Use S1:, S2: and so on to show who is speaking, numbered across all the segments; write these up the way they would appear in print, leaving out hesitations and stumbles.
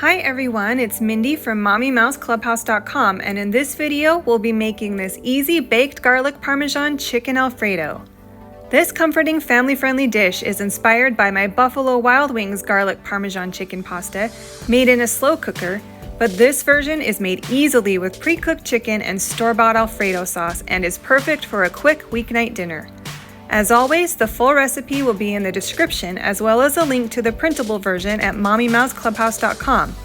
S1: Hi everyone, it's Mindy from MommyMouseClubhouse.com, and in this video we'll be making this easy baked garlic parmesan chicken Alfredo. This comforting family-friendly dish is inspired by my Buffalo Wild Wings garlic parmesan chicken pasta made in a slow cooker, but this version is made easily with pre-cooked chicken and store-bought Alfredo sauce and is perfect for a quick weeknight dinner. As always, the full recipe will be in the description, as well as a link to the printable version at MommyMouseClubhouse.com.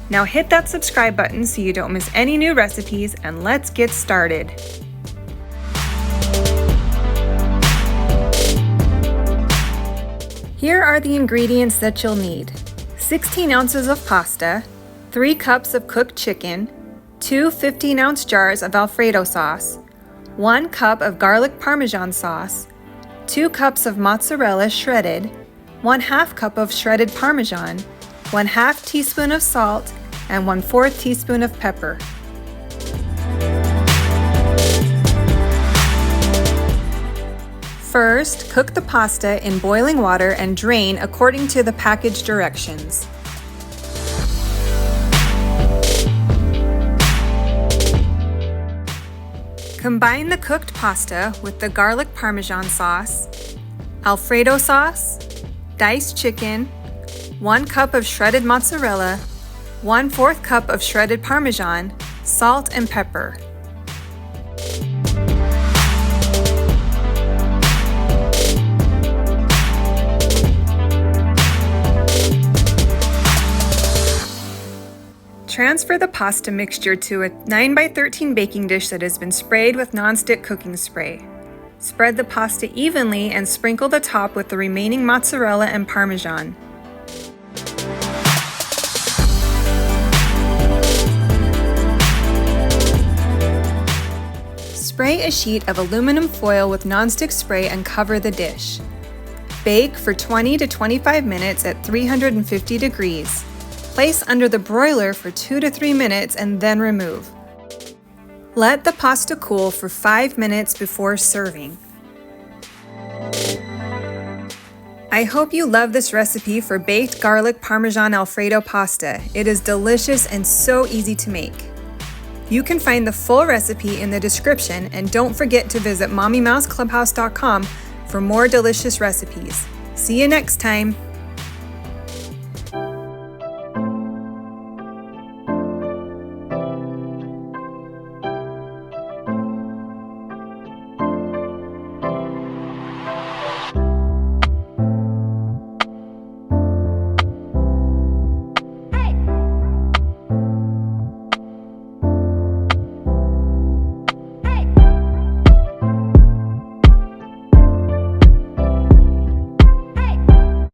S1: Now hit that subscribe button so you don't miss any new recipes, and let's get started. Here are the ingredients that you'll need: 16 ounces of pasta, 3 cups of cooked chicken, 2 15-ounce jars of Alfredo sauce, 1 cup of garlic parmesan sauce, 2 cups of mozzarella shredded, 1/2 cup of shredded Parmesan, 1/2 teaspoon of salt, and 1/4 teaspoon of pepper. First, cook the pasta in boiling water and drain according to the package directions. Combine the cooked pasta with the garlic parmesan sauce, Alfredo sauce, diced chicken, 1 cup of shredded mozzarella, 1/4 cup of shredded Parmesan, salt and pepper. Transfer the pasta mixture to a 9x13 baking dish that has been sprayed with nonstick cooking spray. Spread the pasta evenly and sprinkle the top with the remaining mozzarella and Parmesan. Spray a sheet of aluminum foil with nonstick spray and cover the dish. Bake for 20 to 25 minutes at 350 degrees. Place under the broiler for 2 to 3 minutes and then remove. Let the pasta cool for 5 minutes before serving. I hope you love this recipe for baked garlic parmesan Alfredo pasta. It is delicious and so easy to make. You can find the full recipe in the description, and don't forget to visit MommyMouseClubhouse.com for more delicious recipes. See you next time!